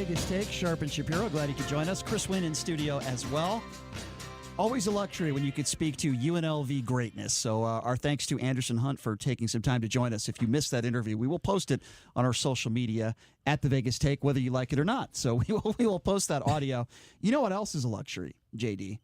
Vegas Take, Sharp and Shapiro. Glad you could join us. Chris Wynn in studio as well. Always a luxury when you could speak to UNLV greatness. So our thanks to Anderson Hunt for taking some time to join us. If you missed that interview, we will post it on our social media at the Vegas Take, whether you like it or not. So we will post that audio. You know what else is a luxury, JD?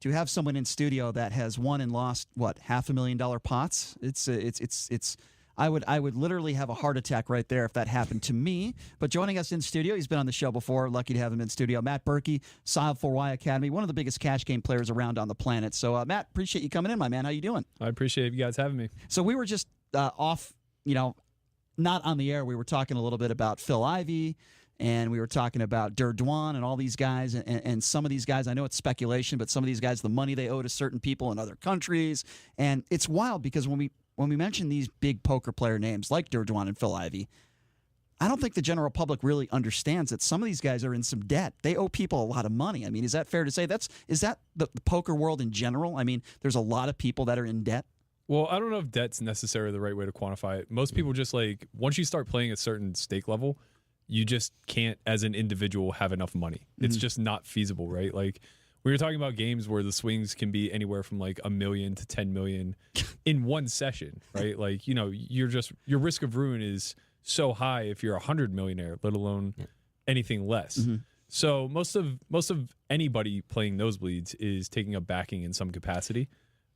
To have someone in studio that has won and lost, what, $500,000 pots? It's I would literally have a heart attack right there if that happened to me. But joining us in studio, he's been on the show before. Lucky to have him in studio. Matt Berkey, Sile 4Y Academy, one of the biggest cash game players around on the planet. So, Matt, appreciate you coming in, my man. How you doing? I appreciate you guys having me. So we were just off, not on the air. We were talking a little bit about Phil Ivey, and we were talking about Derdwan and all these guys. And some of these guys, I know it's speculation, but some of these guys, the money they owe to certain people in other countries. And it's wild because when we mention these big poker player names like Derdwan and Phil Ivey, I don't think the general public really understands that some of these guys are in some debt. They owe people a lot of money. I mean, is that fair to say? Is that the poker world in general? I mean, there's a lot of people that are in debt. Well, I don't know if debt's necessarily the right way to quantify it. Most people just once you start playing a certain stake level, you just can't, as an individual, have enough money. It's just not feasible, right? Like, we were talking about games where the swings can be anywhere from like $1 million to $10 million in one session, right? Like, your risk of ruin is so high if you're $100 millionaire, let alone anything less. Mm-hmm. So most of anybody playing nosebleeds is taking a backing in some capacity.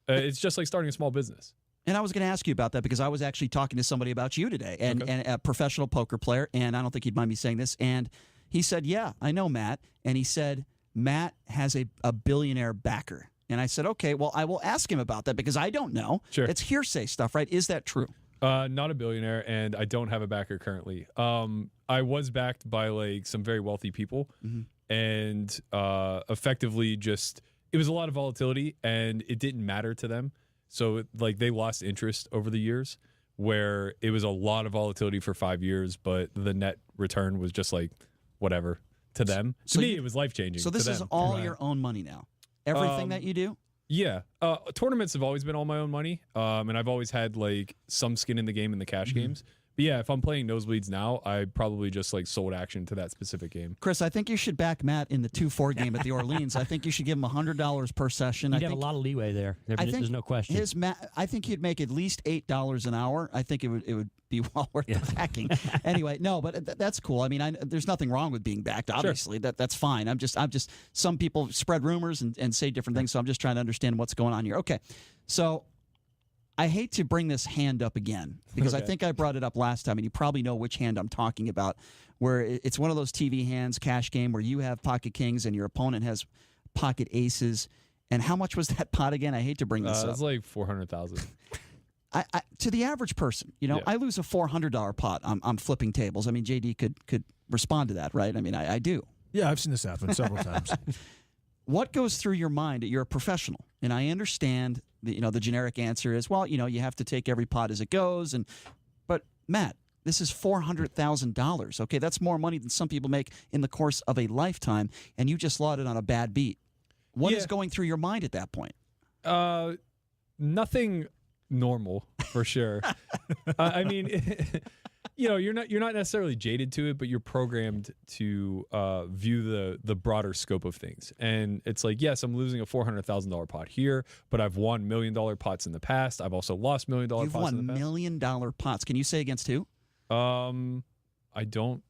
It's just like starting a small business. And I was going to ask you about that because I was actually talking to somebody about you today, and a professional poker player, and I don't think he'd mind me saying this, and he said, yeah, I know Matt, and he said, Matt has a billionaire backer. And I said, okay, well, I will ask him about that because I don't know. Sure. It's hearsay stuff, right? Is that true? Not a billionaire, and I don't have a backer currently. I was backed by some very wealthy people, and effectively it was a lot of volatility, and it didn't matter to them. So they lost interest over the years, where it was a lot of volatility for 5 years, but the net return was just whatever. To them. To me, it was life-changing. So this is all your own money now? Everything that you do? Yeah. Tournaments have always been all my own money, and I've always had some skin in the game in the cash games. But yeah, if I'm playing nosebleeds now, I probably just sold action to that specific game. Chris, I think you should back Matt in the 2-4 game at the Orleans. I think you should give him $100 per session. You'd have a lot of leeway there. There's no question. I think he'd make at least $8 an hour. I think it would be well worth the backing. Anyway, no, but that's cool. I mean, there's nothing wrong with being backed. Obviously, sure. That's fine. I'm just. Some people spread rumors and say different things, so I'm just trying to understand what's going on here. Okay, so I hate to bring this hand up again because I think I brought it up last time, and you probably know which hand I'm talking about, where it's one of those TV hands, cash game, where you have pocket kings and your opponent has pocket aces. And how much was that pot again? I hate to bring this up. It's like $400,000. To the average person, I lose a $400 pot on flipping tables. I mean, JD could respond to that, right? I mean, I do. Yeah, I've seen this happen several times. What goes through your mind? You're a professional, and I understand the generic answer is, well, you have to take every pot as it goes. But Matt, this is $400,000. Okay, that's more money than some people make in the course of a lifetime, and you just lost it on a bad beat. What is going through your mind at that point? Nothing normal, for sure. I mean, you're not necessarily jaded to it, but you're programmed to view the broader scope of things. And it's yes, I'm losing a $400,000 pot here, but I've won $1 million pots in the past. I've also lost $1 million pots in the past. You've won $1 million pots. Can you say against who? I don't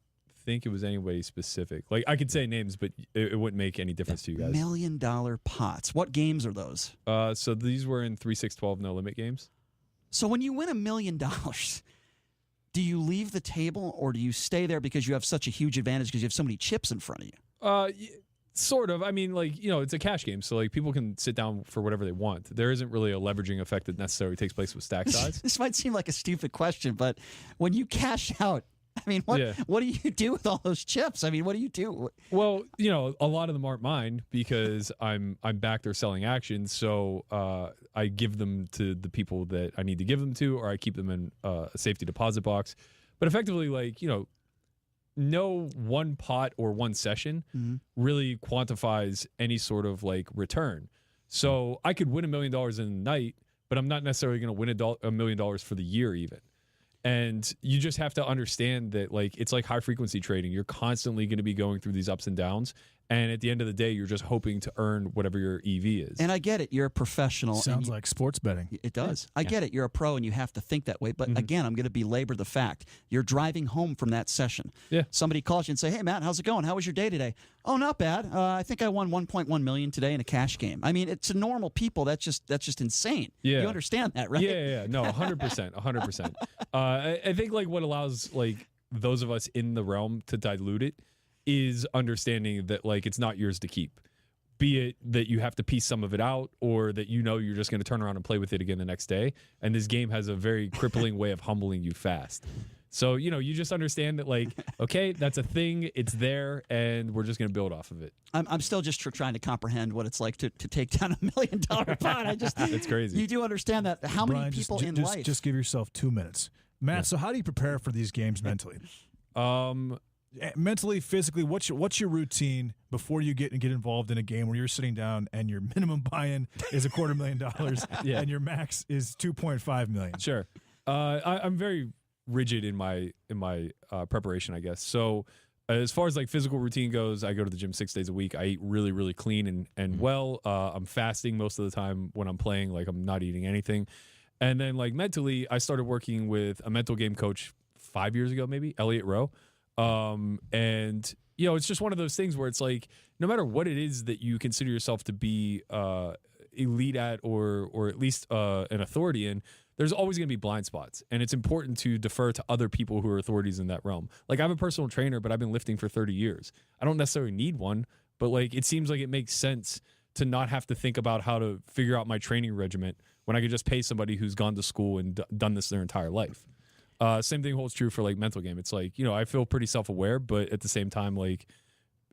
think it was anybody specific. I could say names, but it wouldn't make any difference to you guys. $1 million pots. What games are those? So these were in 3, 6, 12 no limit games. So when you win $1 million, do you leave the table or do you stay there because you have such a huge advantage because you have so many chips in front of you? Sort of. I mean, it's a cash game, so people can sit down for whatever they want. There isn't really a leveraging effect that necessarily takes place with stack size. This might seem like a stupid question, but when you cash out, I mean, what do you do with all those chips? I mean, what do you do? Well, a lot of them aren't mine because I'm backed or selling actions, so I give them to the people that I need to give them to, or I keep them in a safety deposit box. But effectively, no one pot or one session really quantifies any sort of return. So I could win $1 million in a night, but I'm not necessarily going to win $1 million for the year even. And you just have to understand that, like, it's like high frequency trading. You're constantly going to be going through these ups and downs. And at the end of the day, you're just hoping to earn whatever your EV is. And I get it. You're a professional. Sounds like sports betting. It does. I get it. You're a pro and you have to think that way. But again, I'm going to belabor the fact. You're driving home from that session. Yeah. Somebody calls you and say, hey, Matt, how's it going? How was your day today? Oh, not bad. I think I won $1.1 million today in a cash game. I mean, to normal people, that's just insane. Yeah. You understand that, right? Yeah. No, 100%. 100%. I think, like, what allows, like, those of us in the realm to dilute it is understanding that, like, it's not yours to keep. Be it that you have to piece some of it out, or that you're just going to turn around and play with it again the next day. And this game has a very crippling way of humbling you fast. So, you just understand that, like, okay, that's a thing. It's there, and we're just going to build off of it. I'm still just trying to comprehend what it's like to take down $1 million pot. It's crazy. You do understand that. How Brian, many people in just, life? Just give yourself 2 minutes. Matt, so how do you prepare for these games mentally? Mentally, physically, what's your routine before you get involved in a game where you're sitting down and your minimum buy-in is $250,000 and your max is $2.5 million? Sure. I'm very rigid in my preparation, I guess. So as far as, like, physical routine goes, I go to the gym 6 days a week. I eat really, really clean and well. I'm fasting most of the time when I'm playing. Like, I'm not eating anything. And then, like, mentally, I started working with a mental game coach 5 years ago, maybe, Elliot Rowe. And, it's just one of those things where it's like, no matter what it is that you consider yourself to be elite at, or at least an authority in, there's always going to be blind spots. And it's important to defer to other people who are authorities in that realm. Like, I'm a personal trainer, but I've been lifting for 30 years. I don't necessarily need one, but, like, it seems like it makes sense to not have to think about how to figure out my training regimen when I could just pay somebody who's gone to school and done this their entire life. Same thing holds true for, like, mental game. It's like, I feel pretty self-aware, but at the same time, like,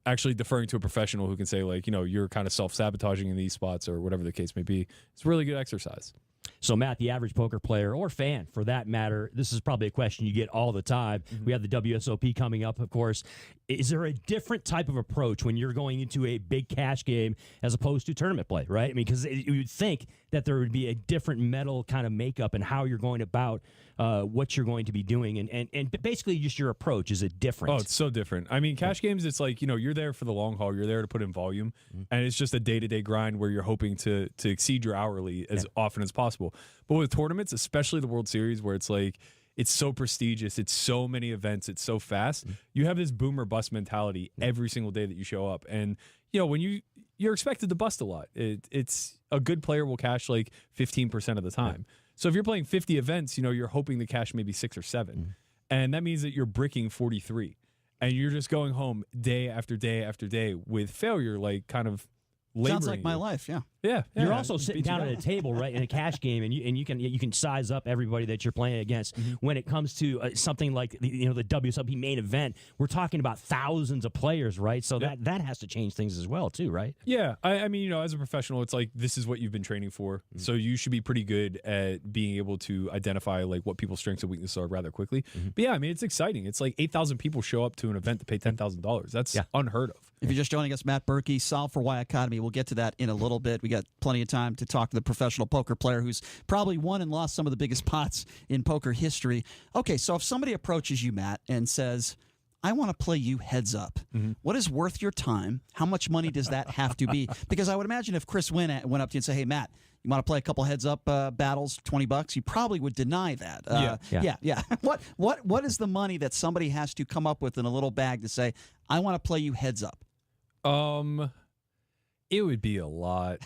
actually deferring to a professional who can say, like, you're kind of self-sabotaging in these spots or whatever the case may be. It's really good exercise. So, Matt, the average poker player or fan, for that matter, this is probably a question you get all the time. We have the WSOP coming up, of course. Is there a different type of approach when you're going into a big cash game as opposed to tournament play, right? I mean, because you would think that there would be a different mental kind of makeup and how you're going about what you're going to be doing. And basically just your approach. Is it different? Oh, it's so different. I mean, cash games, it's like, you're there for the long haul. You're there to put in volume. And it's just a day-to-day grind where you're hoping to exceed your hourly as often as possible. But with tournaments, especially the World Series, where it's like, it's so prestigious, it's so many events, it's so fast, you have this boom or bust mentality every single day that you show up. And, when you're expected to bust a lot. It's a good player will cash like 15% of the time. So if you're playing 50 events, you're hoping to cash maybe 6 or 7. And that means that you're bricking 43. And you're just going home day after day after day with failure, like, kind of laboring. Sounds like my life, yeah. Yeah. You're also sitting down at a table, right, in a cash game, and you can size up everybody that you're playing against. When it comes to something like the WSOP main event, we're talking about thousands of players, right? So that has to change things as well, too, right? Yeah, I mean, as a professional, it's like, this is what you've been training for, so you should be pretty good at being able to identify, like, what people's strengths and weaknesses are rather quickly. But yeah, I mean, it's exciting. It's like 8,000 people show up to an event to pay $10,000. That's unheard of. If you're just joining us, Matt Berkey, Solve for Why Academy. We'll get to that in a little bit. We got plenty of time to talk to the professional poker player who's probably won and lost some of the biggest pots in poker history. Okay, so if somebody approaches you, Matt, and says, I want to play you heads up, what is worth your time? How much money does that have to be? Because I would imagine if Chris went up to you and said, hey, Matt, you want to play a couple heads up battles, $20, you probably would deny that. Yeah. What is the money that somebody has to come up with in a little bag to say, I want to play you heads up? It would be a lot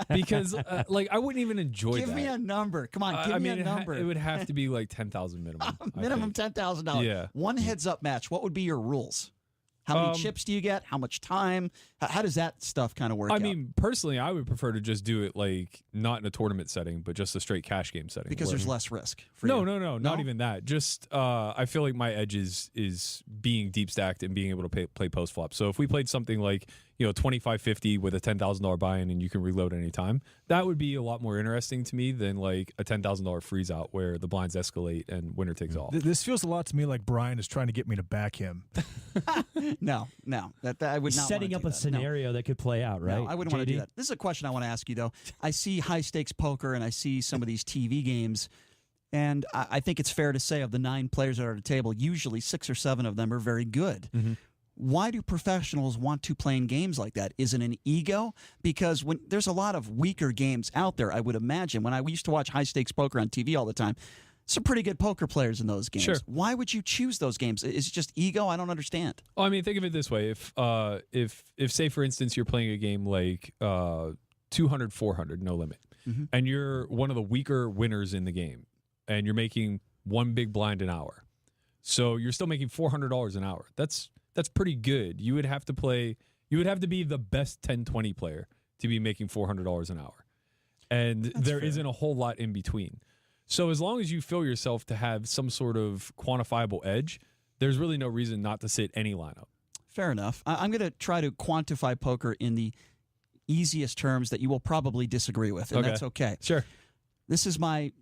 because, like, I wouldn't even enjoy that. Give me a number. Come on, give me a number. It would have to be like 10,000 minimum. Minimum $10,000. Yeah. One heads up match. What would be your rules? How many chips do you get? How much time? How does that stuff kind of work out? I mean, personally, I would prefer to just do it, like, not in a tournament setting, but just a straight cash game setting. Because there's less risk for No, you. not even that. Just I feel like my edge is being deep stacked and being able to play post flop. So if we played something like, 25-50 with a $10,000 buy-in and you can reload anytime, that would be a lot more interesting to me than, like, a $10,000 freeze out where the blinds escalate and winner takes all. This feels a lot to me like Brian is trying to get me to back him. No, that I would not. Setting up a scenario that could play out, right? No, I wouldn't want to do that. This is a question I want to ask you, though. I see high stakes poker and I see some of these TV games. And I think it's fair to say of the 9 players that are at a table, usually 6 or 7 of them are very good. Mm-hmm. Why do professionals want to play in games like that? Is it an ego? Because when there's a lot of weaker games out there, I would imagine. When I used to watch high-stakes poker on TV all the time, some pretty good poker players in those games. Sure. Why Why would you choose those games? Is it just ego? I don't understand. Well, I mean, think of it this way: if say for instance you're playing a game like 200, 400, no limit, and you're one of the weaker winners in the game, and you're making one big blind an hour, so you're still making $400 an hour. That's pretty good. You would have to be the best 10-20 player to be making $400 an hour, and there isn't a whole lot in between. So as long as you feel yourself to have some sort of quantifiable edge, there's really no reason not to sit any lineup. Fair enough. I'm going to try to quantify poker in the easiest terms that you will probably disagree with, and that's okay. Sure. This is my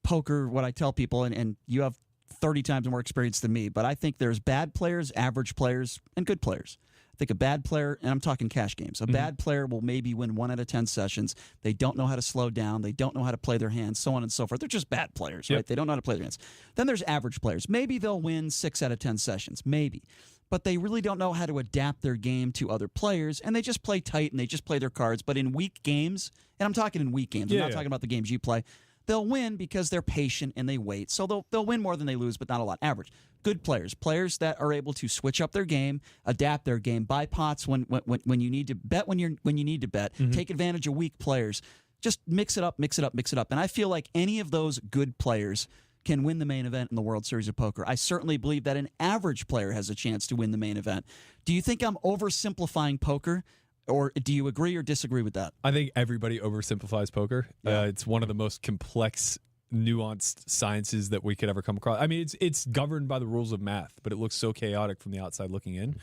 poker, what I tell people, and you have 30 times more experience than me, but I think there's bad players, average players, and good players. I think a bad player, and I'm talking cash games, a bad player will maybe win 1 out of 10 sessions. They don't know how to slow down. They don't know how to play their hands, so on and so forth. They're just bad players, right? They don't know how to play their hands. Then there's average players. Maybe they'll win 6 out of 10 sessions, maybe. But they really don't know how to adapt their game to other players, and they just play tight, and they just play their cards. But in weak games, and I'm talking in weak games, I'm not talking about the games you play, they'll win because they're patient and they wait. So they'll win more than they lose, but not a lot. Average. Good players that are able to switch up their game, adapt their game, buy pots when you need to bet when you need to bet, take advantage of weak players. Just mix it up. And I feel like any of those good players can win the main event in the World Series of Poker. I certainly believe that an average player has a chance to win the main event. Do you think I'm oversimplifying poker? Or do you agree or disagree with that? I think everybody oversimplifies poker. Yeah. It's one of the most complex, nuanced sciences that we could ever come across. I mean, it's governed by the rules of math, but it looks so chaotic from the outside looking in.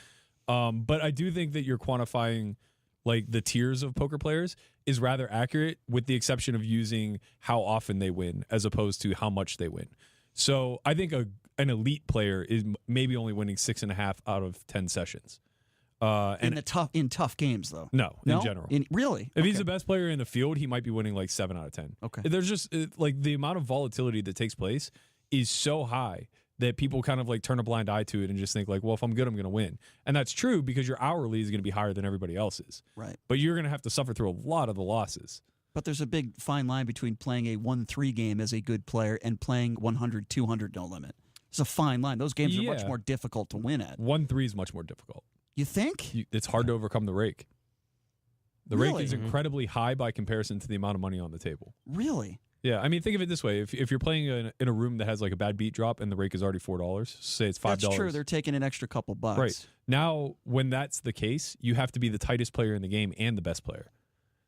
But I do think that you're quantifying like the tiers of poker players is rather accurate, with the exception of using how often they win as opposed to how much they win. So I think an elite player is maybe only winning 6.5 out of 10 sessions. In tough games, though. No, in general. Really? If he's the best player in the field, he might be winning like 7 out of 10. Okay. There's just like the amount of volatility that takes place is so high that people kind of like turn a blind eye to it and just think like, well, if I'm good, I'm going to win. And that's true because your hourly is going to be higher than everybody else's. Right. But you're going to have to suffer through a lot of the losses. But there's a big fine line between playing a 1-3 game as a good player and playing 100, 200 no limit. It's a fine line. Those games are much more difficult to win at. 1-3 is much more difficult. You think? It's hard to overcome the rake. The Really? rake is incredibly high by comparison to the amount of money on the table. Really? Yeah, I mean, think of it this way: if you're playing in a room that has like a bad beat drop and the rake is already $4, say it's $5. That's true. They're taking an extra couple bucks. Right. Now, when that's the case, you have to be the tightest player in the game and the best player.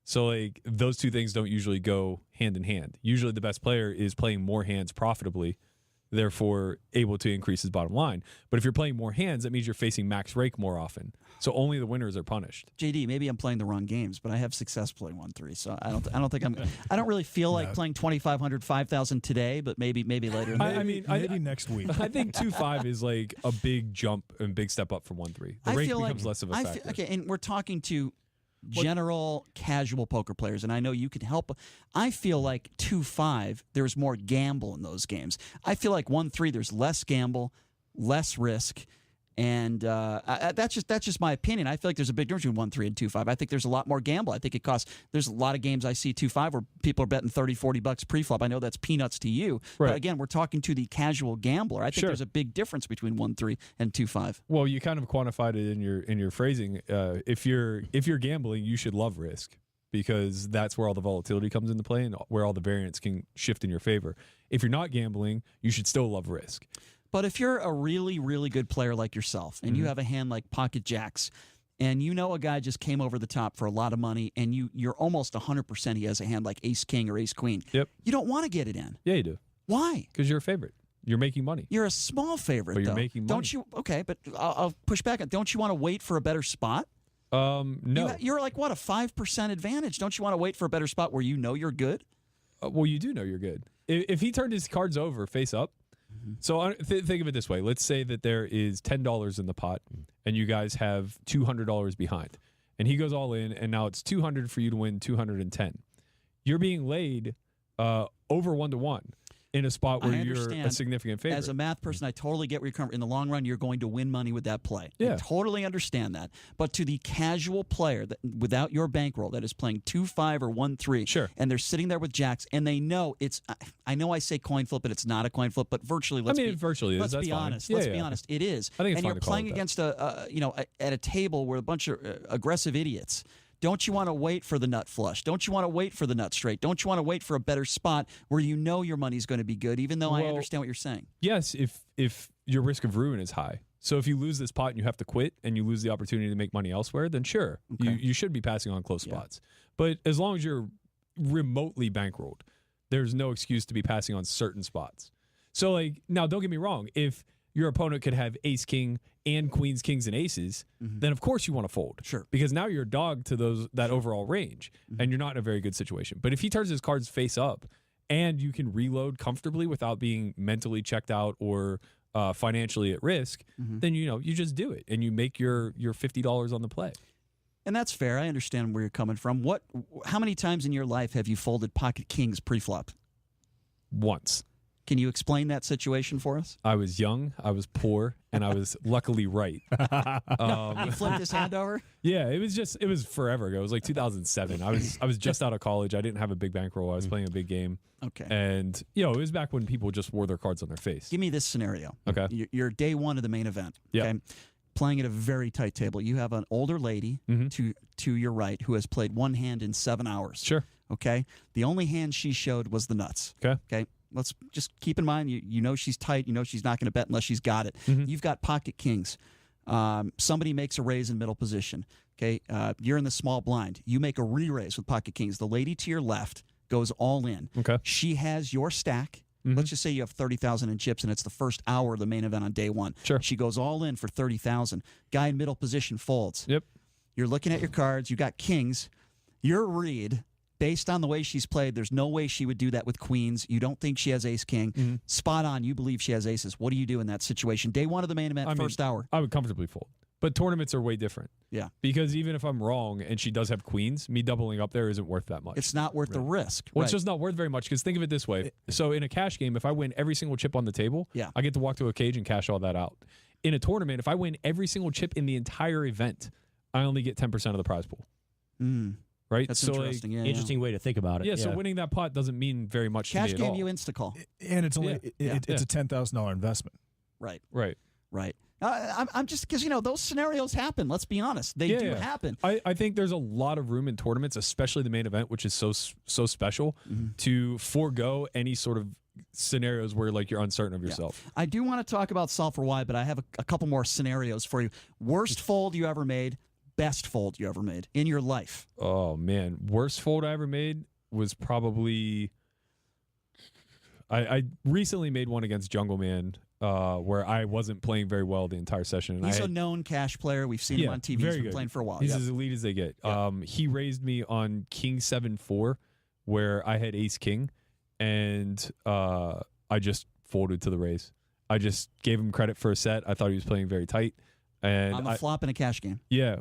So like those two things don't usually go hand in hand. Usually the best player is playing more hands profitably, therefore able to increase his bottom line. But if you're playing more hands, that means you're facing max rake more often. So only the winners are punished. JD, maybe I'm playing the wrong games, but I have success playing 1-3, so I don't think I don't really feel like playing 2,500, 5,000 today, but maybe later. Maybe next week. I think 2-5 is like a big jump and big step up from 1-3. The rake becomes less of a factor. Okay, and we're talking to general casual poker players, and I know you can help. I feel like 2-5, there's more gamble in those games. I feel like 1-3, there's less gamble, less risk, and that's just my opinion. I feel like there's a big difference between 1-3 and 2-5. I think there's a lot more gamble. I think it costs. There's a lot of games I see 2-5 where people are betting $30-$40 pre-flop. I know that's peanuts to you, but again, we're talking to the casual gambler. I think there's a big difference between 1-3 and 2-5. Well, you kind of quantified it in your phrasing. If you're gambling, you should love risk, because that's where all the volatility comes into play and where all the variance can shift in your favor. If you're not gambling, you should still love risk. But if you're a really, really good player like yourself, and you have a hand like Pocket Jacks, and you know a guy just came over the top for a lot of money, and you're almost 100% he has a hand like Ace King or Ace Queen, you don't want to get it in. Yeah, you do. Why? Because you're a favorite. You're making money. You're a small favorite, but you're though. making money. Don't you? Okay, but I'll push back. Don't you want to wait for a better spot? No. You're like, what, a 5% advantage? Don't you want to wait for a better spot where you know you're good? Well, you do know you're good. If he turned his cards over face up, so think of it this way. Let's say that there is $10 in the pot, and you guys have $200 behind, and he goes all in, and now it's $200 for you to win $210. You're being laid over 1-to-1. in a spot where I you're a understand. significant favorite. As a math person, I totally get where you're coming. In the long run, you're going to win money with that play. Yeah. I totally understand that. But to the casual player that without your bankroll that is playing 2-5 or 1-3, Sure. and they're sitting there with jacks, and they know it's. I know I say coin flip, but it's not a coin flip. But virtually, it virtually is. Let's That's be fine. honest. Yeah, Let's yeah. be honest. It is. I think it's and fine you're to call playing it that. against at a table where a bunch of aggressive idiots. Don't you want to wait for the nut flush? Don't you want to wait for the nut straight? Don't you want to wait for a better spot where you know your money's going to be good, even though I Well, understand what you're saying? Yes, if your risk of ruin is high. So if you lose this pot and you have to quit and you lose the opportunity to make money elsewhere, then sure, Okay. you should be passing on close spots. But as long as you're remotely bankrolled, there's no excuse to be passing on certain spots. So like now, don't get me wrong. If your opponent could have ace king and queens, kings, and aces, then of course you want to fold. Sure. Because now you're a dog to that overall range, and you're not in a very good situation. But if he turns his cards face up, and you can reload comfortably without being mentally checked out or financially at risk, then you just do it and you make your $50 on the play. And that's fair. I understand where you're coming from. How many times in your life have you folded pocket kings pre-flop? Once. Can you explain that situation for us? I was young, I was poor, and I was luckily right. You flipped his hand over? Yeah, it was forever ago. It was like 2007. I was just out of college. I didn't have a big bankroll. I was playing a big game. Okay. And it was back when people just wore their cards on their face. Give me this scenario. Okay. You're day one of the main event. Yeah. Okay. Playing at a very tight table. You have an older lady to your right who has played one hand in 7 hours. Sure. Okay. The only hand she showed was the nuts. Okay. Okay. Let's just keep in mind, you know she's tight. You know she's not going to bet unless she's got it. You've got pocket kings. Somebody makes a raise in middle position. Okay. You're in the small blind. You make a re-raise with pocket kings. The lady to your left goes all in. Okay. She has your stack. Let's just say you have 30,000 in chips and it's the first hour of the main event on day one. Sure. She goes all in for 30,000. Guy in middle position folds. Yep. You're looking at your cards. You got kings. Your read, based on the way she's played, there's no way she would do that with queens. You don't think she has ace king. Spot on. You believe she has aces. What do you do in that situation? Day one of the main event, first hour. I would comfortably fold. But tournaments are way different. Yeah. Because even if I'm wrong and she does have queens, me doubling up there isn't worth that much. It's not worth the risk. Well, right. it's just not worth very much because think of it this way. So in a cash game, if I win every single chip on the table, Yeah. I get to walk to a cage and cash all that out. In a tournament, if I win every single chip in the entire event, I only get 10% of the prize pool. Right? That's so interesting. Yeah, Interesting way to think about it. Yeah, so winning that pot doesn't mean very much Cash to me at game, all. you insta-call. And it's only Yeah. it's a $10,000 investment. Right. Right. Right. I'm just because those scenarios happen. Let's be honest, they do happen. I think there's a lot of room in tournaments, especially the main event, which is so special, to forego any sort of scenarios where like you're uncertain of yourself. I do want to talk about solve for why, but I have a couple more scenarios for you. Worst fold you ever made, best fold you ever made in your life. Oh man, worst fold I ever made was probably. I recently made one against Jungle Man. Where I wasn't playing very well the entire session. And He's a known cash player. We've seen him on TV. He's been playing for a while. He's as elite as they get. He raised me on King 7-4, where I had Ace King, and I just folded to the raise. I just gave him credit for a set. I thought he was playing very tight, and on the flop in a cash game. Yeah,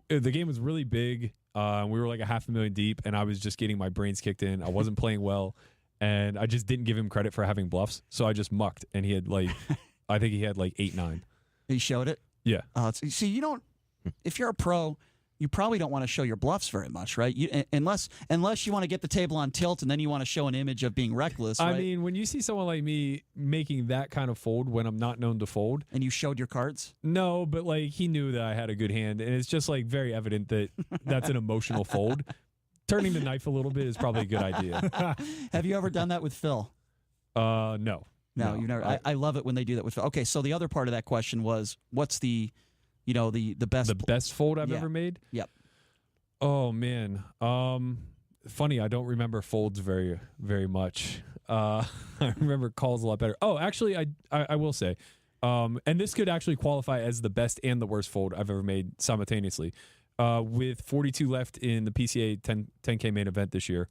the game was really big. We were like a $500,000 deep, and I was just getting my brains kicked in. I wasn't playing well. And I just didn't give him credit for having bluffs, so I just mucked, and he had like, I think he had like 8-9. He showed it. Yeah. See, you don't. If you're a pro, you probably don't want to show your bluffs very much, right? Unless you want to get the table on tilt, and then you want to show an image of being reckless. Right? I mean, when you see someone like me making that kind of fold when I'm not known to fold, and you showed your cards. No, but like he knew that I had a good hand, and it's just like very evident that that's an emotional fold. Turning the knife a little bit is probably a good idea. Have you ever done that with Phil? No. No, you've never. I love it when they do that with Phil. Okay, so the other part of that question was, what's the best? The best fold I've ever made? Yep. Oh man. Funny, I don't remember folds very, very much. I remember calls a lot better. Oh, actually, I will say, and this could actually qualify as the best and the worst fold I've ever made simultaneously. With 42 left in the PCA 10K main event this year,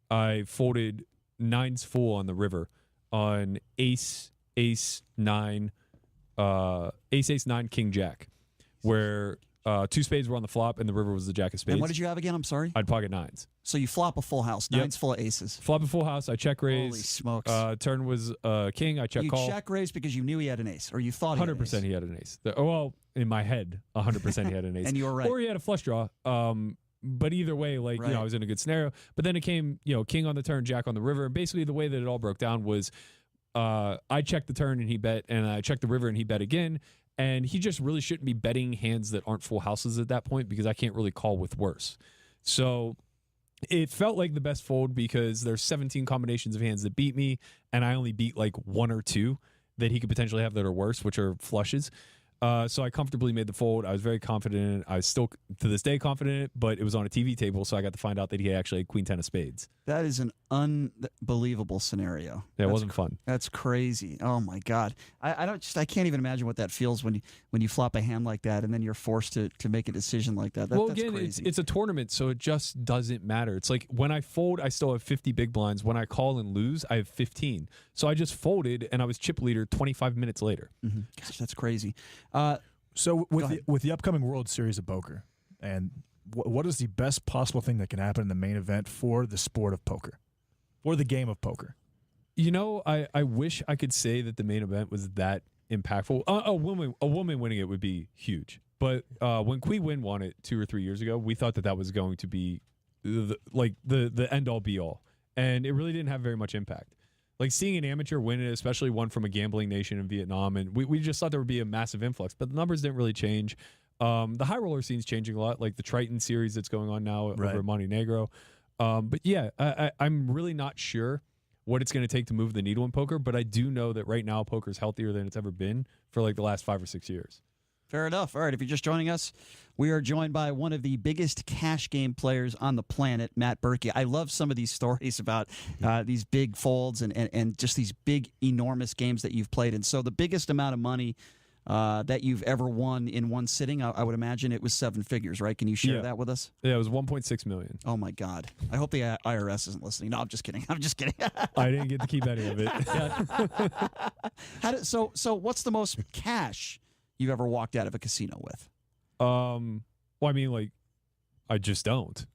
I folded 9s full on the river on ace 9, king jack, where 2 spades were on the flop, and the river was the jack of spades. And what did you have again? I'm sorry. I'd pocket 9s. So you flop a full house, 9's full of aces. Flop a full house. I check raise. Holy smokes! Turn was king. I check call. You check raise because you knew he had an ace, or you thought 100% he had an ace. Well, in my head, 100% he had an ace. And you were right. Or he had a flush draw. But either way, like, right. I was in a good scenario. But then it came, king on the turn, jack on the river. And basically the way that it all broke down was I checked the turn and he bet, and I checked the river and he bet again. And he just really shouldn't be betting hands that aren't full houses at that point because I can't really call with worse. So it felt like the best fold because there's 17 combinations of hands that beat me, and I only beat like 1 or 2 that he could potentially have that are worse, which are flushes. So I comfortably made the fold. I was very confident in it. I was still, to this day, confident in it, but it was on a TV table, so I got to find out that he actually had queen 10 of spades. That is an unbelievable scenario. Yeah, it wasn't fun. That's crazy. Oh my God, I can't even imagine what that feels when you flop a hand like that and then you're forced to make a decision like that. Well, that's again, crazy. it's a tournament, so it just doesn't matter. It's like when I fold, I still have 50 big blinds. When I call and lose, I have 15. So I just folded, and I was chip leader 25 minutes later. Mm-hmm. Gosh, that's crazy. So with the upcoming World Series of Poker, and what is the best possible thing that can happen in the main event for the sport of poker, or the game of poker? I wish I could say that the main event was that impactful. A woman winning it would be huge. But when Qui Win won it 2 or 3 years ago, we thought that was going to be the end all be all, and it really didn't have very much impact. Like seeing an amateur win it, especially one from a gambling nation in Vietnam, and we just thought there would be a massive influx, but the numbers didn't really change. The high roller scene's changing a lot, like the Triton series that's going on now over at Montenegro. But yeah, I'm really not sure what it's going to take to move the needle in poker, but I do know that right now poker is healthier than it's ever been for like the last 5 or 6 years. Fair enough. All right, if you're just joining us, we are joined by one of the biggest cash game players on the planet, Matt Berkey. I love some of these stories about these big folds and just these big, enormous games that you've played. And so the biggest amount of money that you've ever won in one sitting, I would imagine it was 7 figures, right? Can you share that with us? Yeah, it was 1.6 million. Oh, my God. I hope the IRS isn't listening. No, I'm just kidding. I'm just kidding. I didn't get to keep any of it. So what's the most cash you've ever walked out of a casino with? Well, I mean, like, I just don't.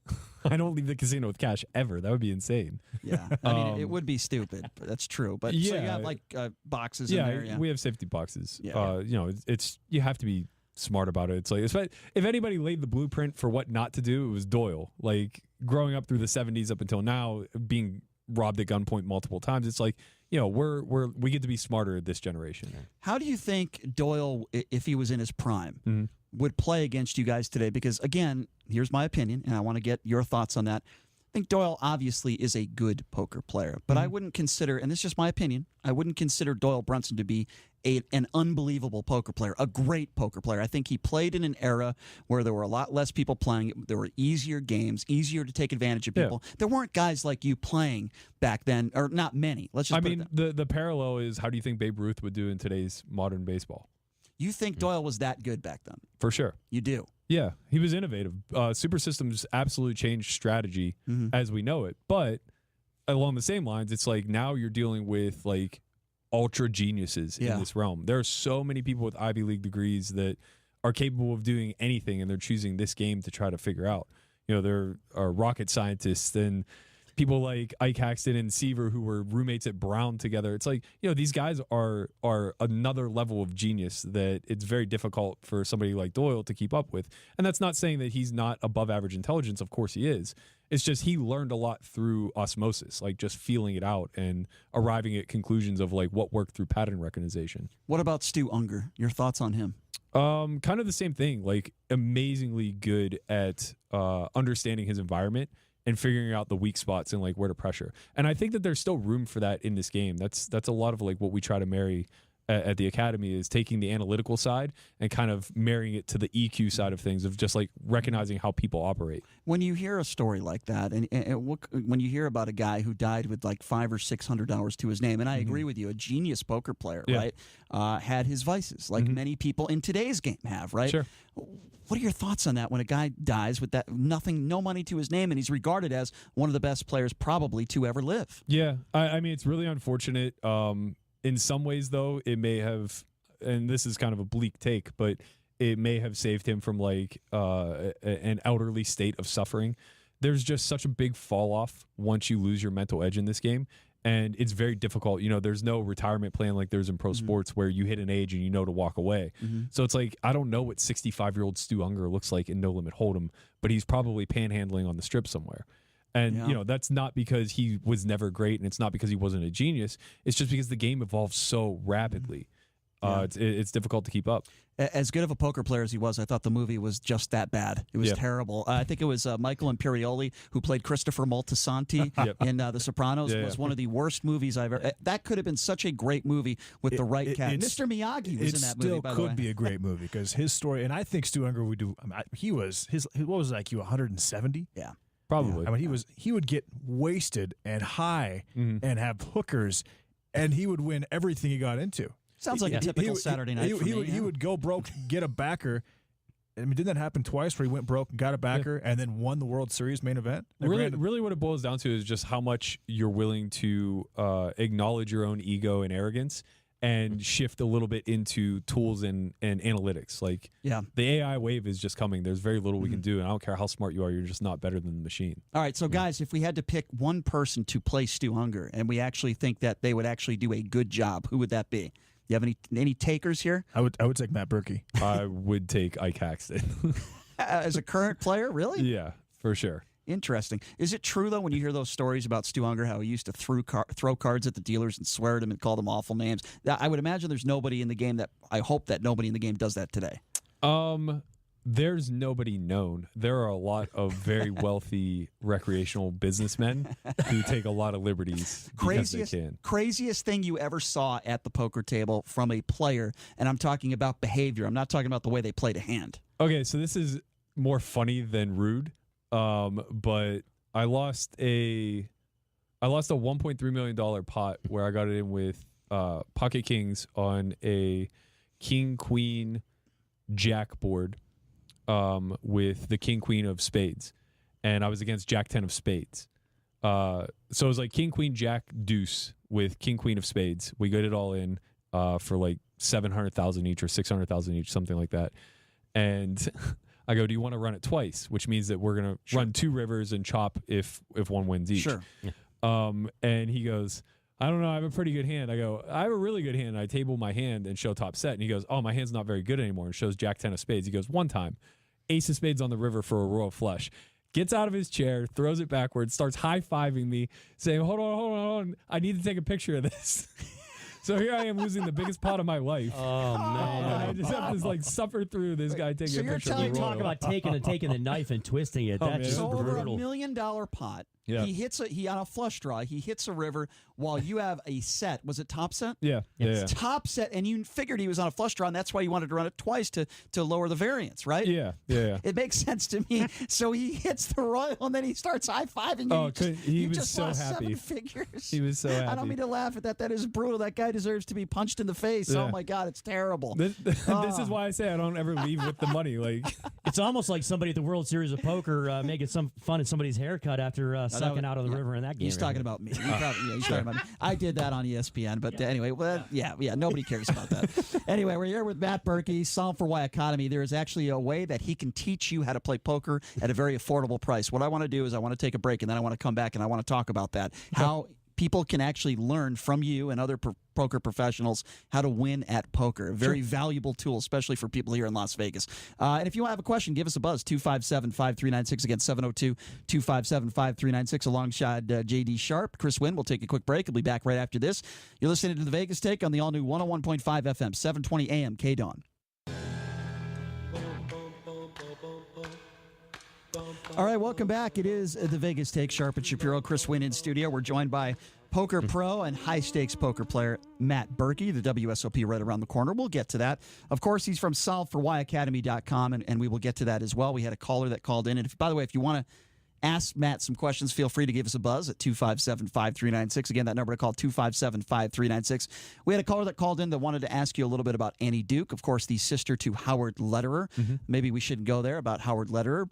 I don't leave the casino with cash ever. That would be insane. Yeah, I mean, it would be stupid, but that's true. But so you have like boxes in there. Yeah, we have safety boxes. Yeah. It's you have to be smart about it. It's like if anybody laid the blueprint for what not to do, it was Doyle. Like growing up through the 70s up until now, being robbed at gunpoint multiple times. It's like, we get to be smarter at this generation. How do you think Doyle, if he was in his prime, would play against you guys today? Because again, here's my opinion, and I want to get your thoughts on that. I think Doyle obviously is a good poker player, but I wouldn't consider, and this is just my opinion, I wouldn't consider Doyle Brunson to be an unbelievable poker player, a great poker player. I think he played in an era where there were a lot less people playing. There were easier games, easier to take advantage of people. Yeah. There weren't guys like you playing back then, or not many. Let's just the parallel is, how do you think Babe Ruth would do in today's modern baseball? You think Doyle was that good back then? For sure. You do? Yeah, he was innovative. Super Systems absolutely changed strategy as we know it. But along the same lines, it's like now you're dealing with like ultra geniuses in this realm. There are so many people with Ivy League degrees that are capable of doing anything, and they're choosing this game to try to figure out. There are rocket scientists and people like Ike Haxton and Seaver who were roommates at Brown together. It's like, these guys are another level of genius that it's very difficult for somebody like Doyle to keep up with. And that's not saying that he's not above average intelligence. Of course he is. It's just he learned a lot through osmosis, like just feeling it out and arriving at conclusions of like what worked through pattern recognition. What about Stu Unger? Your thoughts on him? Kind of the same thing, like amazingly good at understanding his environment and figuring out the weak spots and like where to pressure. And I think that there's still room for that in this game. That's a lot of like what we try to marry at the academy, is taking the analytical side and kind of marrying it to the EQ side of things, of just like recognizing how people operate. When you hear a story like that, and when you hear about a guy who died with like $500 or $600 to his name, and I agree with you, a genius poker player, right? Had his vices, like many people in today's game have, right? Sure. What are your thoughts on that when a guy dies with that no money to his name, and he's regarded as one of the best players probably to ever live? Yeah, I mean, it's really unfortunate. In some ways, though, it may have, and this is kind of a bleak take, but it may have saved him from like an elderly state of suffering. There's just such a big fall off once you lose your mental edge in this game. And it's very difficult. You know, there's no retirement plan like there's in pro sports where you hit an age and you know to walk away. So it's like, I don't know what 65-year-old Stu Unger looks like in No Limit Hold'em, but he's probably panhandling on the strip somewhere. And, you know, that's not because he was never great, and it's not because he wasn't a genius. It's just because the game evolves so rapidly. It's difficult to keep up. As good of a poker player as he was, I thought the movie was just that bad. It was terrible. I think it was Michael Imperioli who played Christopher Moltisanti in The Sopranos. It was one of the worst movies I've ever. That could have been such a great movie with the right cast. Mr. Miyagi was in that movie. By the way, it still could be a great movie because his story, and I think Stu Unger would do. I mean, he was what was it, like 170? Yeah, probably. I mean, he would get wasted and high and have hookers, and he would win everything he got into. Sounds like a typical Saturday night for me. He would go broke, get a backer. I mean, didn't that happen twice where he went broke and got a backer and then won the World Series main event? Really what it boils down to is just how much you're willing to acknowledge your own ego and arrogance and shift a little bit into tools and analytics. Like, the AI wave is just coming. There's very little we can do, and I don't care how smart you are, you're just not better than the machine. All right, so guys, if we had to pick one person to play Stu Unger, and we actually think that they would actually do a good job, who would that be? You have any takers here? I would take Matt Berkey. I would take Ike Haxton. As a current player, really? Yeah, for sure. Interesting. Is it true, though, when you hear those stories about Stu Unger, how he used to throw cards at the dealers and swear at them and call them awful names? I would imagine there's nobody in the game I hope that nobody in the game does that today. There's nobody known. There are a lot of very wealthy recreational businessmen who take a lot of liberties because they can. Craziest thing you ever saw at the poker table from a player, and I'm talking about behavior. I'm not talking about the way they played a hand. Okay, so this is more funny than rude, but I lost a $1.3 million pot where I got it in with pocket kings on a king, queen, jack board. With the king, queen of spades, and I was against jack 10 of spades. So it was like king, queen, jack, deuce with king, queen of spades. We got it all in for like 700,000 each or 600,000 each, something like that. And I go, do you want to run it twice? Which means that we're gonna run two rivers and chop if one wins each. Sure. And he goes, I don't know, I have a pretty good hand. I go, I have a really good hand. I table my hand and show top set. And he goes, oh, my hand's not very good anymore, and shows jack 10 of spades. He goes, one time, ace of spades on the river for a royal flush. Gets out of his chair, throws it backwards, starts high-fiving me, saying, hold on, I need to take a picture of this. So here I am losing the biggest pot of my life. Oh, man. And I just have to like suffer through this guy taking a picture of the royal. Talk about taking the knife and twisting it. That's just so over brutal. $1 million pot. Yeah. He on a flush draw. He hits a river while you have a set. Was it top set? Yeah. Top set, and you figured he was on a flush draw, and that's why you wanted to run it twice to lower the variance, right? Yeah. It makes sense to me. So he hits the royal, and then he starts high-fiving you. Oh, he was just so lost happy. 7 figures. He was so happy. I don't mean to laugh at that. That is brutal. That guy deserves to be punched in the face. Yeah. Oh, my God, it's terrible. This is why I say I don't ever leave with the money. Like, it's almost like somebody at the World Series of Poker making some fun at somebody's haircut after sucking out of the river in that game. He's talking about me. He's talking about me. I did that on ESPN, but anyway, nobody cares about that. Anyway, we're here with Matt Berkey, Solve for Why Academy. There is actually a way that he can teach you how to play poker at a very affordable price. What I want to do is I want to take a break, and then I want to come back and I want to talk about that. How people can actually learn from you and other poker professionals how to win at poker. A very valuable tool, especially for people here in Las Vegas. And if you have a question, give us a buzz, 257-5396. Again, 702-257-5396 alongside J.D. Sharp. Chris Wynn will take a quick break. We'll be back right after this. You're listening to The Vegas Take on the all-new 101.5 FM, 720 AM KDWN. All right, welcome back. It is The Vegas Take, Sharp and Shapiro. Chris Wynn in studio. We're joined by poker pro and high-stakes poker player Matt Berkey, the WSOP right around the corner. We'll get to that. Of course, he's from solveforwhyacademy.com, and we will get to that as well. We had a caller that called in. And by the way, if you want to ask Matt some questions, feel free to give us a buzz at 257-5396. Again, that number to call, 257-5396. We had a caller that called in that wanted to ask you a little bit about Annie Duke, of course, the sister to Howard Lederer. Maybe we shouldn't go there about Howard Lederer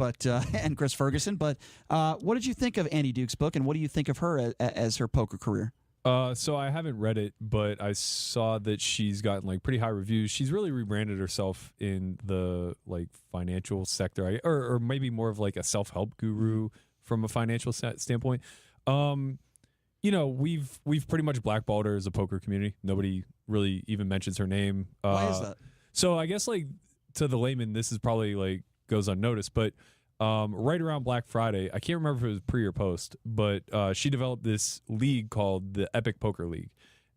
and Chris Ferguson. But what did you think of Annie Duke's book, and what do you think of her as her poker career? So I haven't read it, but I saw that she's gotten like pretty high reviews. She's really rebranded herself in the like financial sector, or maybe more of like a self-help guru from a financial standpoint. You know, we've pretty much blackballed her as a poker community. Nobody really even mentions her name. Why is that? So I guess like to the layman, this is probably like goes unnoticed, but right around Black Friday, I can't remember if it was pre or post, but she developed this league called the Epic Poker League,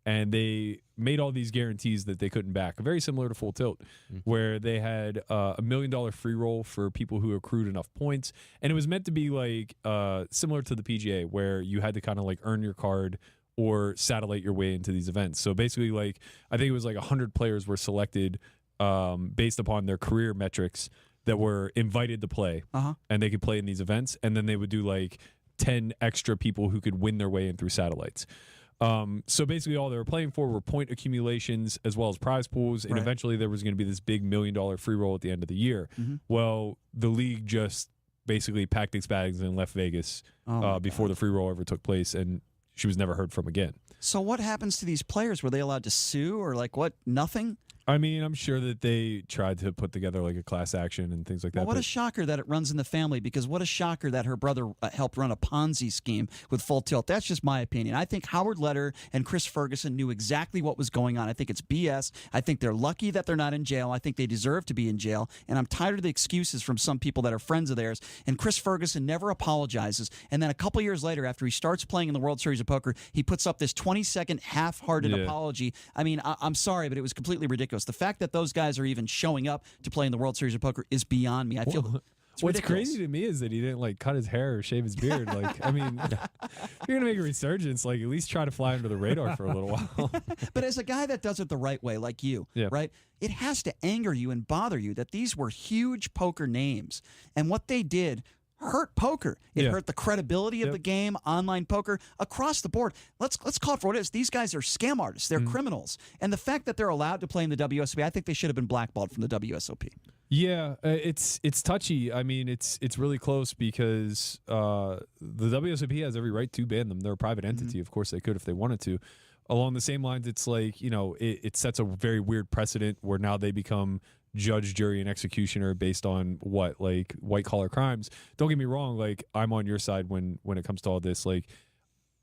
and they made all these guarantees that they couldn't back, very similar to Full Tilt, where they had $1 million free roll for people who accrued enough points, and it was meant to be like similar to the PGA, where you had to kind of like earn your card or satellite your way into these events. So basically, like I think it was like 100 players were selected based upon their career metrics that were invited to play, and they could play in these events, and then they would do like 10 extra people who could win their way in through satellites. So basically all they were playing for were point accumulations as well as prize pools, and eventually there was going to be this big $1 million free roll at the end of the year. Well, the league just basically packed its bags and left Vegas before the free roll ever took place, and she was never heard from again. So what happens to these players? Were they allowed to sue, or like what? Nothing? I mean, I'm sure that they tried to put together like a class action and things like that. Well, what a shocker that it runs in the family, because what a shocker that her brother helped run a Ponzi scheme with Full Tilt. That's just my opinion. I think Howard Lederer and Chris Ferguson knew exactly what was going on. I think it's BS. I think they're lucky that they're not in jail. I think they deserve to be in jail. And I'm tired of the excuses from some people that are friends of theirs. And Chris Ferguson never apologizes. And then a couple years later, after he starts playing in the World Series of Poker, he puts up this 20-second half-hearted apology. I mean, I'm sorry, but it was completely ridiculous. The fact that those guys are even showing up to play in the World Series of Poker is beyond me. I feel what's ridiculous. crazy to me is that he didn't like cut his hair or shave his beard. Like, I mean, if you're gonna make a resurgence, like at least try to fly under the radar for a little while. But as a guy that does it the right way, like you, right? It has to anger you and bother you that these were huge poker names, and what they did hurt poker. It hurt the credibility of the game, online poker, across the board. Let's call it for what it is. These guys are scam artists. They're criminals. And the fact that they're allowed to play in the WSOP, I think they should have been blackballed from the WSOP. Yeah, it's touchy. I mean, it's really close because the WSOP has every right to ban them. They're a private entity. Of course, they could if they wanted to. Along the same lines, it's like, you know, it sets a very weird precedent where now they become judge, jury, and executioner based on what, like white collar crimes. Don't get me wrong, like I'm on your side when it comes to all this. Like,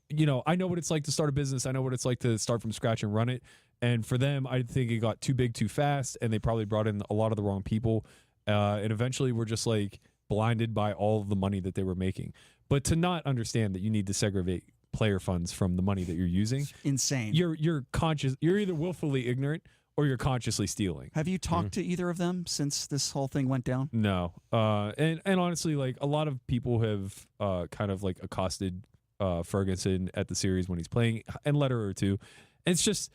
you know, I know what it's like to start a business. I know what it's like to start from scratch and run it. And for them, I think it got too big too fast, and they probably brought in a lot of the wrong people. And eventually we're just like blinded by all of the money that they were making. But to not understand that you need to segregate player funds from the money that you're using, It's insane. You're conscious. You're either willfully ignorant or you're consciously stealing. Have you talked to either of them since this whole thing went down? No. And honestly, like a lot of people have kind of like accosted Ferguson at the series when he's playing, and Lederer too. And it's just,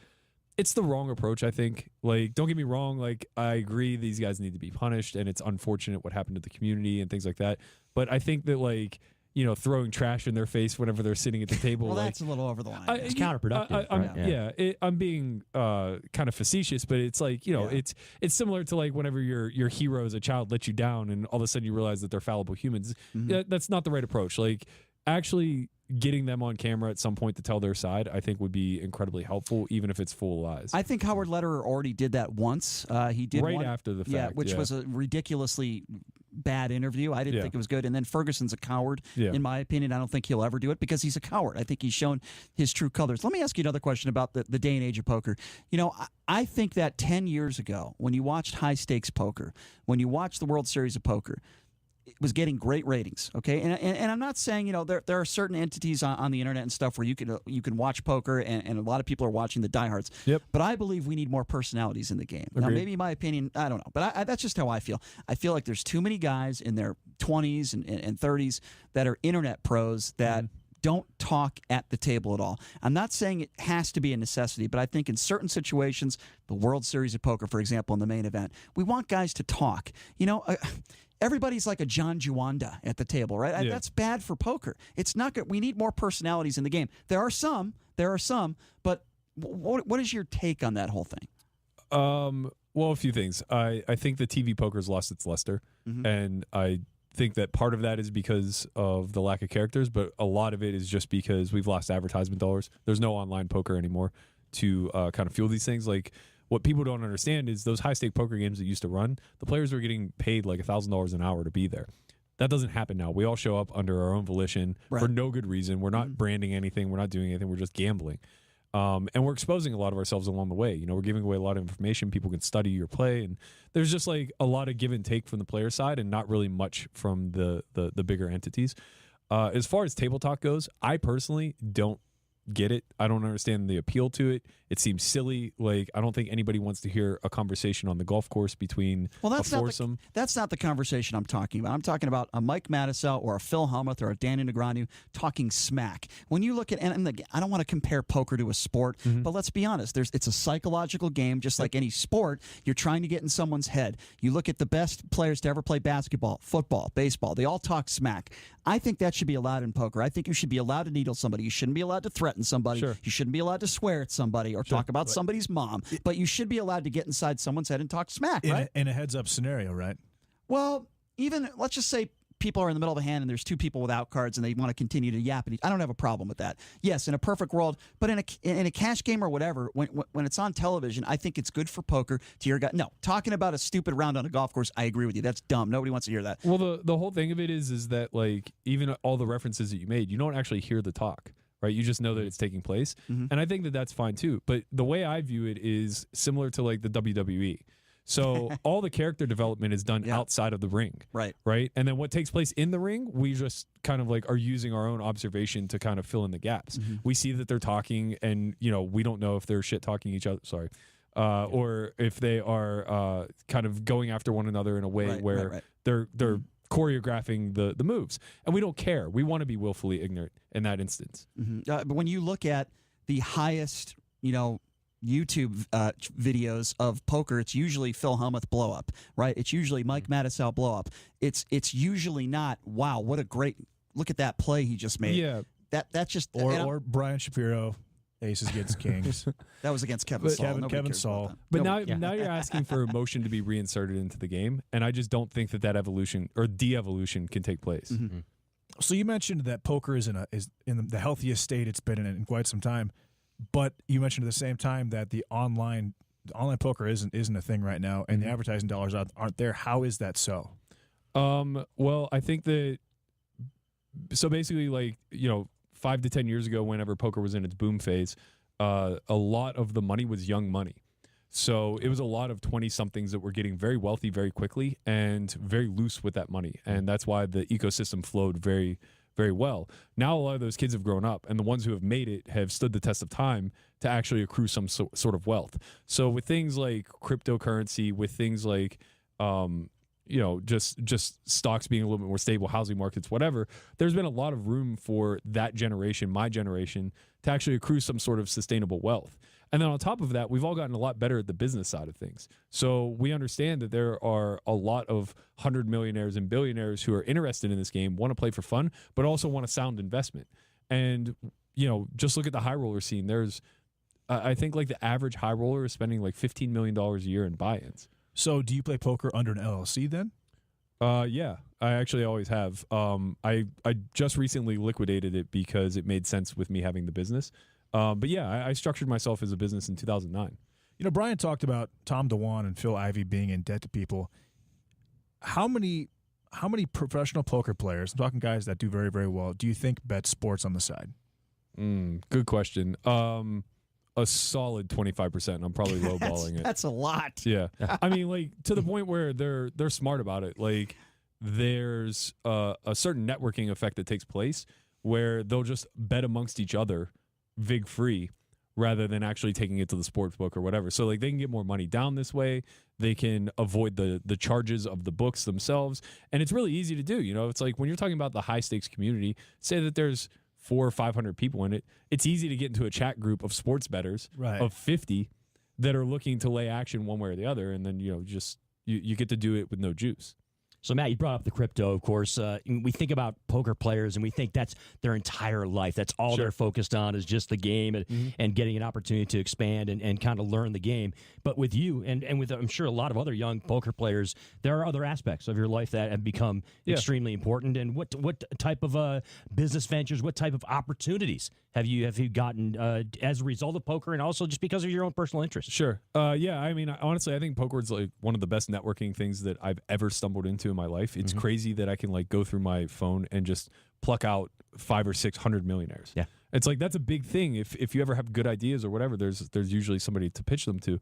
it's the wrong approach, I think. Like, don't get me wrong. Like, I agree these guys need to be punished, and it's unfortunate what happened to the community and things like that. But I think that, like, you know, throwing trash in their face whenever they're sitting at the table. Well, like, that's a little over the line. It's counterproductive. I'm being kind of facetious, but it's like, you know, it's similar to like whenever your hero as a child let you down, and all of a sudden you realize that they're fallible humans. That's not the right approach. Like, actually getting them on camera at some point to tell their side, I think would be incredibly helpful, even if it's full of lies. I think Howard Lederer already did that once. He did right one, after the fact, which was a ridiculously bad interview. I didn't think it was good. And then Ferguson's a coward, in my opinion. I don't think he'll ever do it because he's a coward. I think he's shown his true colors. Let me ask you another question about the day and age of poker. You know, I think that 10 years ago, when you watched high stakes poker, when you watched the World Series of Poker, it was getting great ratings, okay? And I'm not saying, you know, there are certain entities on the internet and stuff where you can watch poker, and a lot of people are watching the diehards. Yep. But I believe we need more personalities in the game. Now, maybe my opinion, I don't know, but that's just how I feel. I feel like there's too many guys in their 20s and 30s that are internet pros that don't talk at the table at all. I'm not saying it has to be a necessity, but I think in certain situations, the World Series of Poker, for example, in the main event, we want guys to talk. You know, everybody's like a John Juanda at the table, right? That's bad for poker. It's not good. We need more personalities in the game. There are some, but what is your take on that whole thing? Well, a few things. I think the TV poker's lost its luster, and I think that part of that is because of the lack of characters, but a lot of it is just because we've lost advertisement dollars. There's no online poker anymore to kind of fuel these things. Like, what people don't understand is those high-stake poker games that used to run, the players were getting paid like $1,000 an hour to be there. That doesn't happen now. We all show up under our own volition for no good reason. We're not branding anything. We're not doing anything. We're just gambling. And we're exposing a lot of ourselves along the way. You know, we're giving away a lot of information. People can study your play. And there's just like a lot of give and take from the player side and not really much from the bigger entities. As far as table talk goes, I personally don't get it. I don't understand the appeal to it. It seems silly. Like, I don't think anybody wants to hear a conversation on the golf course between a foursome. That's not the conversation I'm talking about. I'm talking about a Mike Mattisau or a Phil Hellmuth or a Danny Negreanu talking smack. When you look at, and I don't want to compare poker to a sport, but let's be honest. It's a psychological game, just like any sport. You're trying to get in someone's head. You look at the best players to ever play basketball, football, baseball. They all talk smack. I think that should be allowed in poker. I think you should be allowed to needle somebody. You shouldn't be allowed to threaten somebody. Sure. You shouldn't be allowed to swear at somebody or talk about somebody's mom. But you should be allowed to get inside someone's head and talk smack, right? In a heads-up scenario, right? Well, even, let's just say people are in the middle of a hand and there's two people without cards and they want to continue to yap at each. I don't have a problem with that. Yes, in a perfect world, but in a cash game or whatever, when it's on television, I think it's good for poker to hear guys. No, talking about a stupid round on a golf course, I agree with you. That's dumb. Nobody wants to hear that. Well, the whole thing of it is that, like, even all the references that you made, you don't actually hear the talk. Right, you just know that it's taking place, and I think that that's fine too. But the way I view it is similar to like the WWE. So all the character development is done outside of the ring, right? And then what takes place in the ring, we just kind of like are using our own observation to kind of fill in the gaps. We see that they're talking, and we don't know if they're shit talking each other. Sorry. Or if they are kind of going after one another in a way where they're choreographing the moves, and we don't care. We want to be willfully ignorant in that instance. But when you look at the highest, YouTube videos of poker, it's usually Phil Hellmuth blow up, right? It's usually Mike Mattisau blow up. It's usually not, wow, what a great look at that play he just made. Yeah, that's just or Brian Shapiro. Aces against kings. That was against Kevin Saul. Kevin Saul. But now you're asking for emotion to be reinserted into the game, and I just don't think that evolution or de-evolution can take place. So you mentioned that poker is in the healthiest state it's been in quite some time, but you mentioned at the same time that the online poker isn't a thing right now, and the advertising dollars aren't there. How is that so? Well, I think that basically, like, 5 to 10 years ago, whenever poker was in its boom phase, a lot of the money was young money. So it was a lot of 20-somethings that were getting very wealthy very quickly and very loose with that money. And that's why the ecosystem flowed very, very well. Now a lot of those kids have grown up, and the ones who have made it have stood the test of time to actually accrue some sort of wealth. So with things like cryptocurrency, with things like just stocks being a little bit more stable, housing markets, whatever, there's been a lot of room for that generation, my generation, to actually accrue some sort of sustainable wealth. And then on top of that, we've all gotten a lot better at the business side of things. So we understand that there are a lot of 100 millionaires and billionaires who are interested in this game, want to play for fun, but also want a sound investment. And, just look at the high roller scene. There's, I think, like the average high roller is spending like $15 million a year in buy-ins. So do you play poker under an LLC then? Yeah, I actually always have. I just recently liquidated it because it made sense with me having the business. But yeah, I structured myself as a business in 2009. Brian talked about Tom DeWan and Phil Ivey being in debt to people. How many professional poker players, I'm talking guys that do very, very well, do you think bet sports on the side? Good question. A solid 25%. I'm probably lowballing it. That's a lot. Yeah. I mean, like, to the point where they're smart about it. Like, there's a certain networking effect that takes place where they'll just bet amongst each other vig free rather than actually taking it to the sports book or whatever. So like they can get more money down this way. They can avoid the charges of the books themselves. And it's really easy to do. It's like when you're talking about the high stakes community, say that there's 400 or 500 people in it. It's easy to get into a chat group of sports bettors of 50 that are looking to lay action one way or the other. And then, you get to do it with no juice. So, Matt, you brought up the crypto, of course. We think about poker players, and we think that's their entire life. That's all they're focused on is just the game and getting an opportunity to expand and kind of learn the game. But with you and with, I'm sure, a lot of other young poker players, there are other aspects of your life that have become extremely important. And what type of business ventures, what type of opportunities have you gotten as a result of poker and also just because of your own personal interest? Sure. Yeah, I mean, honestly, I think poker is like one of the best networking things that I've ever stumbled into in my life. It's crazy that I can like go through my phone and just pluck out 500 or 600 millionaires. Yeah. It's like that's a big thing. If you ever have good ideas or whatever, there's usually somebody to pitch them to.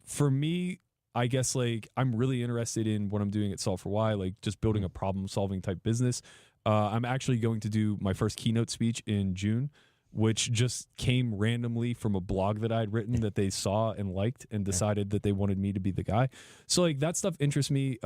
For me, I guess like I'm really interested in what I'm doing at Solve for Why, like just building a problem solving type business. I'm actually going to do my first keynote speech in June, which just came randomly from a blog that I'd written that they saw and liked and decided that they wanted me to be the guy. So like that stuff interests me,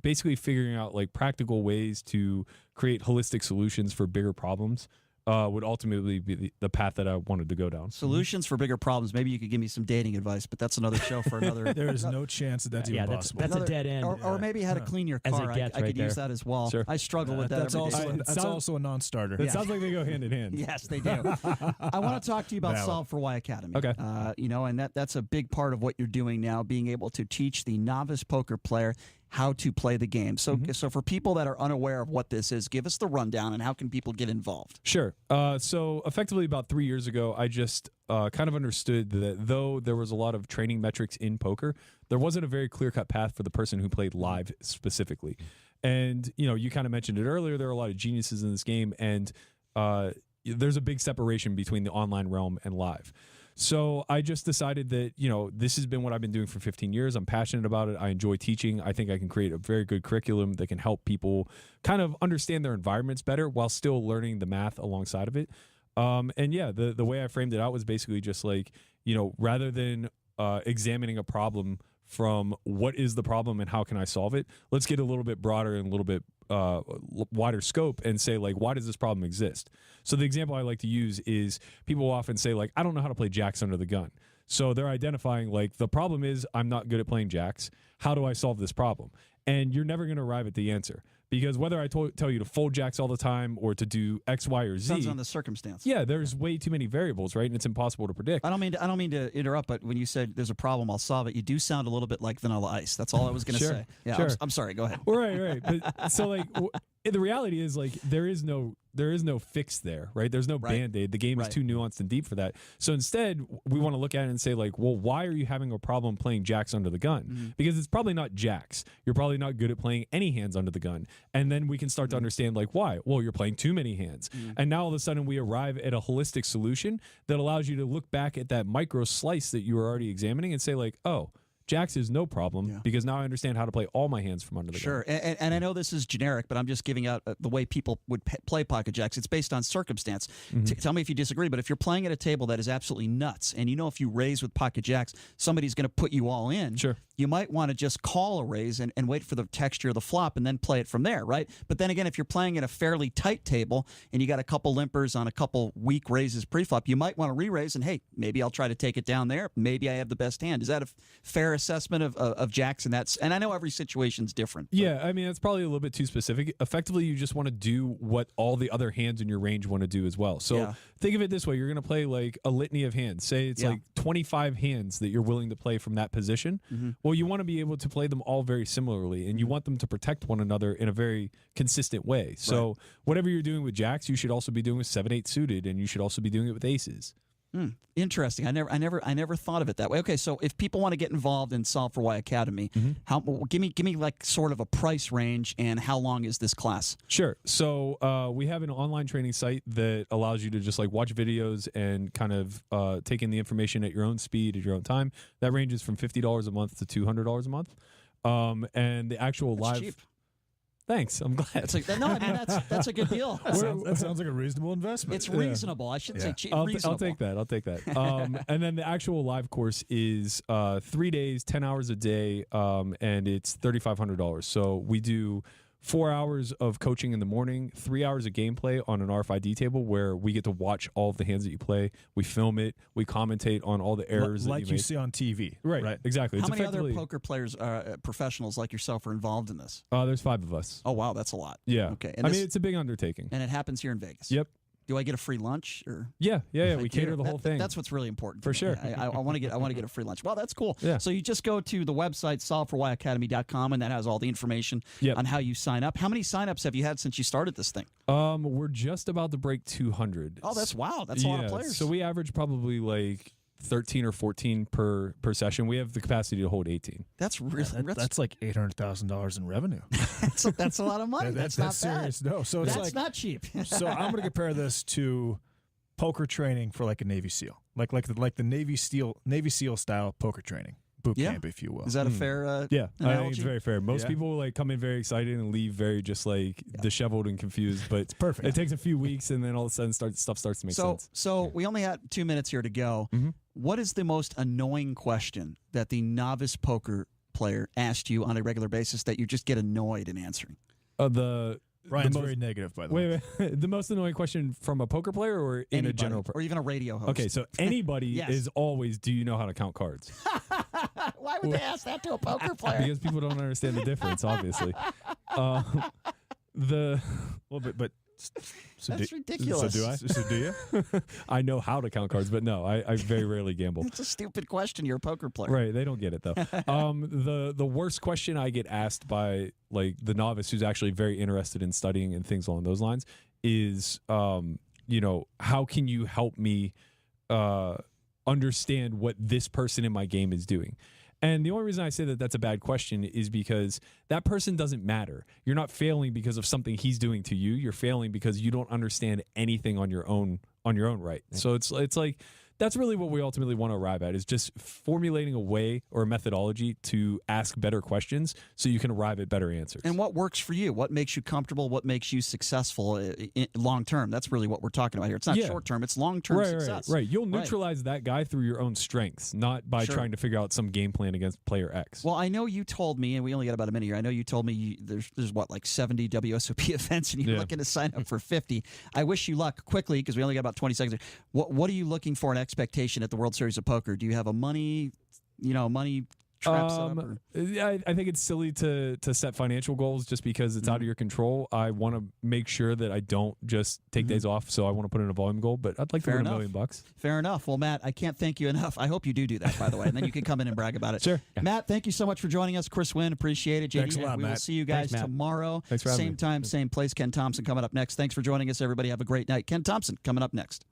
basically figuring out like practical ways to create holistic solutions for bigger problems. Would ultimately be the path that I wanted to go down. Solutions for bigger problems. Maybe you could give me some dating advice, but that's another show for another. There is no chance that that's even possible. That's a dead end. Or maybe how to clean your car. I could use that as well. Sure. I struggle with that. That's also a non-starter. It sounds like they go hand in hand. Yes, they do. I want to talk to you about Solve for Why Academy. Okay. And that's a big part of what you're doing now, being able to teach the novice poker player how to play the game. So, so for people that are unaware of what this is, give us the rundown and how can people get involved? Sure. So effectively about 3 years ago, I just kind of understood that though there was a lot of training metrics in poker, there wasn't a very clear-cut path for the person who played live specifically. And, you kind of mentioned it earlier, there are a lot of geniuses in this game, and there's a big separation between the online realm and live. So I just decided that, this has been what I've been doing for 15 years. I'm passionate about it. I enjoy teaching. I think I can create a very good curriculum that can help people kind of understand their environments better while still learning the math alongside of it. The way I framed it out was basically just like, rather than examining a problem from what is the problem and how can I solve it, let's get a little bit broader and a little bit wider scope and say, like, why does this problem exist? So the example I like to use is people often say, like, I don't know how to play jacks under the gun. So they're identifying, like, the problem is I'm not good at playing jacks. How do I solve this problem? And you're never going to arrive at the answer. Because whether I tell you to fold jacks all the time or to do X, Y, or Z, depends on the circumstance. Yeah, there's way too many variables, right? And it's impossible to predict. I don't mean to interrupt, but when you said there's a problem, I'll solve it. You do sound a little bit like Vanilla Ice. That's all I was going to say. Yeah, sure. I'm sorry. Go ahead. Right. But so like, the reality is like there is no fix there, right? There's no Band-Aid. The game is too nuanced and deep for that. So instead, we want to look at it and say like, well, why are you having a problem playing jacks under the gun? Because it's probably not jacks. You're probably not good at playing any hands under the gun. And then we can start to understand like why. Well, you're playing too many hands. And now all of a sudden we arrive at a holistic solution that allows you to look back at that micro slice that you were already examining and say like, oh, jacks is no problem because now I understand how to play all my hands from under the gun. Sure, and I know this is generic, but I'm just giving out the way people would play pocket jacks. It's based on circumstance. Tell me if you disagree, but if you're playing at a table that is absolutely nuts, and if you raise with pocket jacks, somebody's going to put you all in. Sure. You might want to just call a raise and wait for the texture of the flop and then play it from there, right? But then again, if you're playing at a fairly tight table and you got a couple limpers on a couple weak raises pre-flop, you might want to re-raise and, hey, maybe I'll try to take it down there. Maybe I have the best hand. Is that a fair assessment of jacks? And I know every situation's different. Yeah, I mean, it's probably a little bit too specific. Effectively, you just want to do what all the other hands in your range want to do as well. So think of it this way. You're going to play like a litany of hands. Say it's like 25 hands that you're willing to play from that position. Well, you want to be able to play them all very similarly, and you want them to protect one another in a very consistent way. So whatever you're doing with jacks, you should also be doing with 7-8 suited, and you should also be doing it with aces. Interesting. I never thought of it that way. Okay, so if people want to get involved in Solve for Why Academy, give me like sort of a price range, and how long is this class? Sure. So we have an online training site that allows you to just like watch videos and kind of take in the information at your own speed, at your own time. That ranges from $50 a month to $200 a month. And the actual That's live. cheap. Thanks. I'm glad. That's a good deal. That sounds like a reasonable investment. It's reasonable. I shouldn't say cheap. Reasonable. I'll take that. And then the actual live course is 3 days, 10 hours a day, and it's $3,500. So we do 4 hours of coaching in the morning, 3 hours of gameplay on an RFID table where we get to watch all of the hands that you play. We film it. We commentate on all the errors like that you you see on TV. Right, exactly. How It's many other effectively- poker players, professionals like yourself, are involved in this? There's 5 of us. Oh, wow, that's a lot. Yeah. Okay. I mean, it's a big undertaking. And it happens here in Vegas. Yep. Do I get a free lunch or? Yeah. We I cater do. the whole thing. That's what's really important For to me. sure. I want to get a free lunch. Well, that's cool. Yeah. So you just go to the website solveforwhyacademy.com, and that has all the information Yep. on how you sign up. How many signups have you had since you started this thing? We're just about to break 200. Oh, that's wow. That's a lot of players. So we average probably like 13 or 14 per session. We have the capacity to hold 18. That's really That's like $800,000 in revenue. that's a lot of money. That's not serious. bad. No, so it's That's like not cheap. so I'm going to compare this to poker training for like a Navy SEAL, like the Navy SEAL style poker training boot Yeah. camp, if you will. Is that a fair? Yeah, I think analogy? it's very fair. Most Yeah. people like come in very excited and leave very just like disheveled and confused. But it's perfect. It takes a few weeks, and then all of a sudden stuff starts to make sense. So we only had 2 minutes here to go. Mm-hmm. What is the most annoying question that the novice poker player asked you on a regular basis that you just get annoyed in answering? Ryan's the very negative, by the way. Wait. The most annoying question from a poker player or in Anybody, a general? or even a radio host. Okay, so anybody Yes. is always. Do you know how to count cards? Why would they ask that to a poker player? Because people don't understand the difference. Obviously, But so That's do, ridiculous. So do I? So do you? I know how to count cards, but no, I very rarely gamble. It's a stupid question. You're a poker player. Right, they don't get it though. The worst question I get asked by like the novice who's actually very interested in studying and things along those lines is, how can you help me understand what this person in my game is doing? And the only reason I say that that's a bad question is because that person doesn't matter. You're not failing because of something he's doing to you. You're failing because you don't understand anything on your own right. So it's like that's really what we ultimately want to arrive at, is just formulating a way or a methodology to ask better questions so you can arrive at better answers. And what works for you? What makes you comfortable? What makes you successful long term? That's really what we're talking about here. It's not short term, it's long term success. Right. You'll neutralize that guy through your own strengths, not by trying to figure out some game plan against player X. Well, I know you told me, and we only got about a minute here. I know you told me there's what, like 70 WSOP events, and you're looking to sign up for 50. I wish you luck quickly because we only got about 20 seconds. What are you looking for an expectation at the World Series of Poker? Do you have a money trap set up? I think it's silly to set financial goals just because it's out of your control. I want to make sure that I don't just take days off, so I want to put in a volume goal, but I'd like to win $1 million. Fair enough. Well, Matt, I can't thank you enough. I hope you do that, by the way, and then you can come in and brag about it. Sure. Matt, thank you so much for joining us. Chris Wynn, appreciate it. JD, Thanks a lot, we will Matt. see you guys Thanks, Matt. tomorrow. Thanks for having same me. time, same place. Ken Thompson coming up next. Thanks for joining us, everybody. Have a great night. Ken Thompson coming up next.